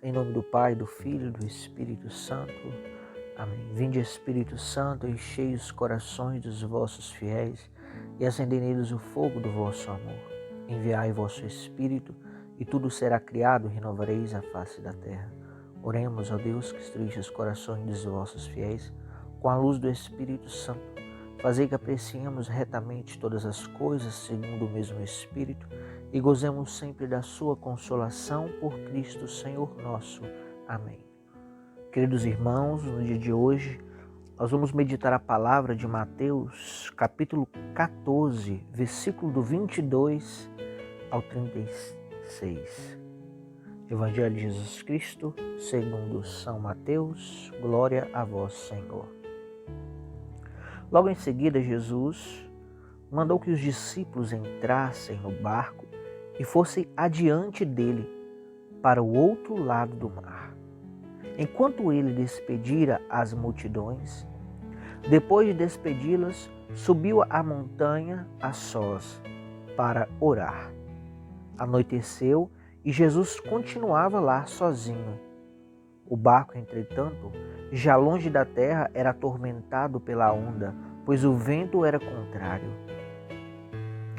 Em nome do Pai, do Filho e do Espírito Santo. Amém. Vinde, Espírito Santo, enchei os corações dos vossos fiéis e acendei neles o fogo do vosso amor. Enviai vosso Espírito e tudo será criado e renovareis a face da terra. Oremos, ó Deus, que instruísse os corações dos vossos fiéis com a luz do Espírito Santo. Fazei que apreciemos retamente todas as coisas segundo o mesmo Espírito e gozemos sempre da sua consolação por Cristo Senhor nosso. Amém. Queridos irmãos, no dia de hoje, nós vamos meditar a palavra de Mateus, capítulo 14, versículo do 22 ao 36. Evangelho de Jesus Cristo, segundo São Mateus, glória a vós, Senhor. Logo em seguida, Jesus mandou que os discípulos entrassem no barco e fossem adiante dele para o outro lado do mar. Enquanto ele despedira as multidões, depois de despedi-las, subiu a montanha a sós para orar. Anoiteceu e Jesus continuava lá sozinho. O barco, entretanto, já longe da terra, era atormentado pela onda, pois o vento era contrário.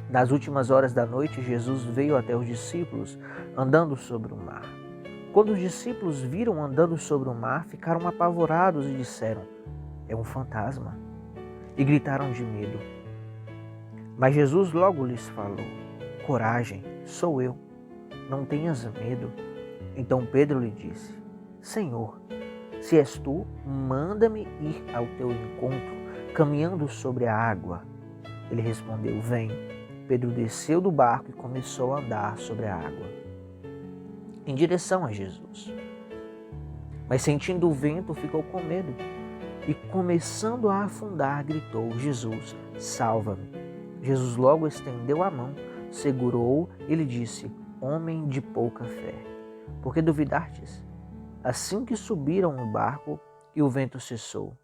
Das últimas horas da noite, Jesus veio até os discípulos andando sobre o mar. Quando os discípulos viram andando sobre o mar, ficaram apavorados e disseram: "É um fantasma", e gritaram de medo. Mas Jesus logo lhes falou: "Coragem, sou eu, não tenhas medo." Então Pedro lhe disse: "Senhor, se és tu, manda-me ir ao teu encontro, caminhando sobre a água." Ele respondeu: "Vem." Pedro desceu do barco e começou a andar sobre a água, em direção a Jesus. Mas sentindo o vento, ficou com medo e, começando a afundar, gritou: "Jesus, salva-me." Jesus logo estendeu a mão, segurou-o e lhe disse: "Homem de pouca fé, por que duvidastes?" Assim que subiram no barco e o vento cessou,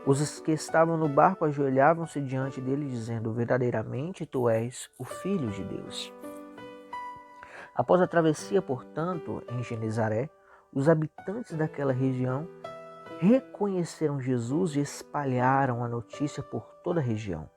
os que estavam no barco ajoelhavam-se diante dele, dizendo: "Verdadeiramente tu és o Filho de Deus." Após a travessia, portanto, em Genezaré, os habitantes daquela região reconheceram Jesus e espalharam a notícia por toda a região.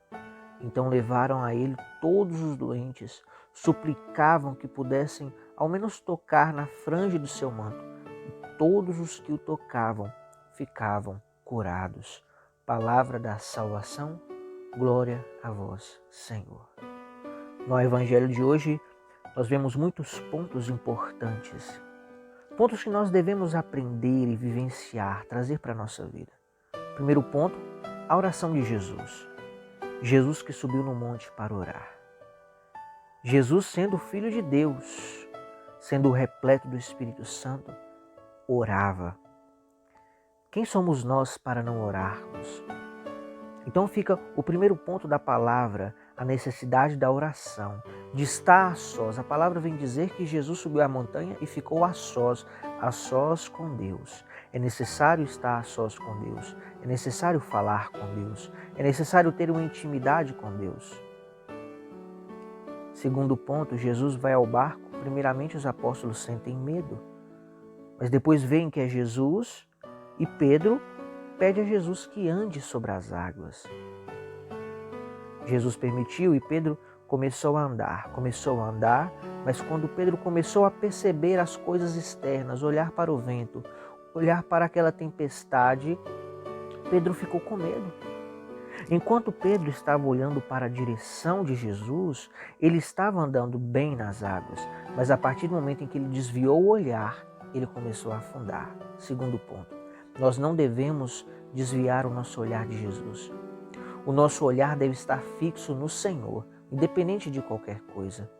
Então levaram a ele todos os doentes, suplicavam que pudessem ao menos tocar na franja do seu manto, e todos os que o tocavam ficavam curados. Palavra da salvação, glória a vós, Senhor. No Evangelho de hoje, nós vemos muitos pontos importantes, pontos que nós devemos aprender e vivenciar, trazer para a nossa vida. Primeiro ponto, a oração de Jesus. Jesus que subiu no monte para orar. Jesus, sendo Filho de Deus, sendo repleto do Espírito Santo, orava. Quem somos nós para não orarmos? Então fica o primeiro ponto da palavra, a necessidade da oração, de estar a sós. A palavra vem dizer que Jesus subiu a montanha e ficou a sós com Deus. É necessário estar a sós com Deus, é necessário falar com Deus, é necessário ter uma intimidade com Deus. Segundo ponto, Jesus vai ao barco. Primeiramente os apóstolos sentem medo, mas depois veem que é Jesus e Pedro pede a Jesus que ande sobre as águas. Jesus permitiu e Pedro começou a andar, mas quando Pedro começou a perceber as coisas externas, olhar para o vento, olhar para aquela tempestade, Pedro ficou com medo. Enquanto Pedro estava olhando para a direção de Jesus, ele estava andando bem nas águas, mas a partir do momento em que ele desviou o olhar, ele começou a afundar. Segundo ponto, nós não devemos desviar o nosso olhar de Jesus. O nosso olhar deve estar fixo no Senhor, independente de qualquer coisa.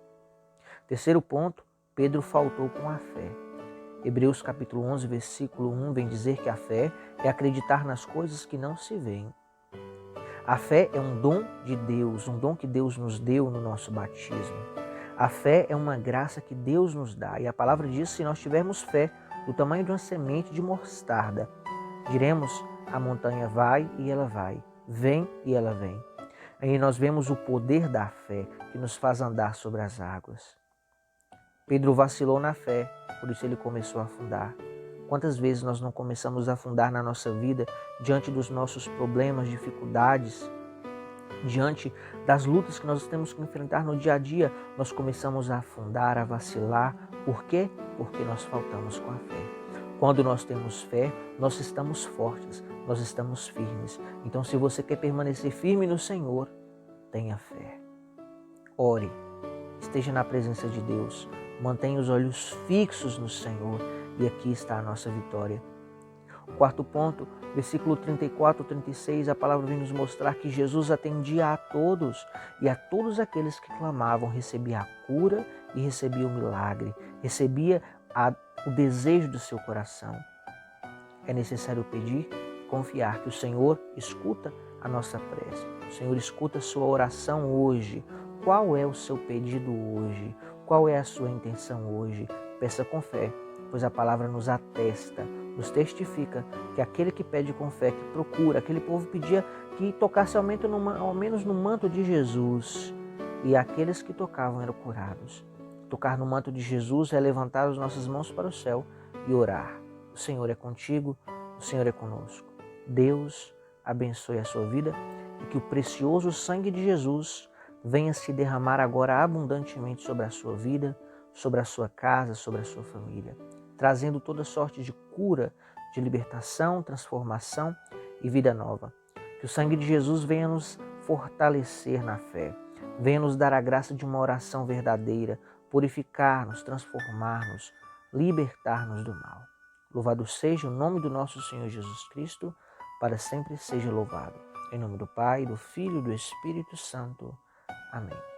Terceiro ponto, Pedro faltou com a fé. Hebreus capítulo 11, versículo 1 vem dizer que a fé é acreditar nas coisas que não se veem. A fé é um dom de Deus, um dom que Deus nos deu no nosso batismo. A fé é uma graça que Deus nos dá. E a palavra diz que se nós tivermos fé do tamanho de uma semente de mostarda, diremos: a montanha vai e ela vai, vem e ela vem. Aí nós vemos o poder da fé que nos faz andar sobre as águas. Pedro vacilou na fé, por isso ele começou a afundar. Quantas vezes nós não começamos a afundar na nossa vida diante dos nossos problemas, dificuldades, diante das lutas que nós temos que enfrentar no dia a dia, nós começamos a afundar, a vacilar. Por quê? Porque nós faltamos com a fé. Quando nós temos fé, nós estamos fortes, nós estamos firmes. Então, se você quer permanecer firme no Senhor, tenha fé. Ore, esteja na presença de Deus, mantenha os olhos fixos no Senhor e aqui está a nossa vitória. Quarto ponto, versículo 34, 36, a palavra vem nos mostrar que Jesus atendia a todos e a todos aqueles que clamavam, recebia a cura e recebia o milagre, recebia o desejo do seu coração. É necessário pedir e confiar que o Senhor escuta a nossa prece. O Senhor escuta a sua oração hoje. Qual é o seu pedido hoje? Qual é a sua intenção hoje? Peça com fé, pois a palavra nos atesta, nos testifica que aquele que pede com fé, que procura, aquele povo pedia que tocasse ao menos no manto de Jesus, e aqueles que tocavam eram curados. Tocar no manto de Jesus é levantar as nossas mãos para o céu e orar. O Senhor é contigo, o Senhor é conosco. Deus abençoe a sua vida e que o precioso sangue de Jesus venha se derramar agora abundantemente sobre a sua vida, sobre a sua casa, sobre a sua família, trazendo toda sorte de cura, de libertação, transformação e vida nova. Que o sangue de Jesus venha nos fortalecer na fé, venha nos dar a graça de uma oração verdadeira, purificar-nos, transformar-nos, libertar-nos do mal. Louvado seja o nome do nosso Senhor Jesus Cristo, para sempre seja louvado. Em nome do Pai, do Filho e do Espírito Santo. Amém.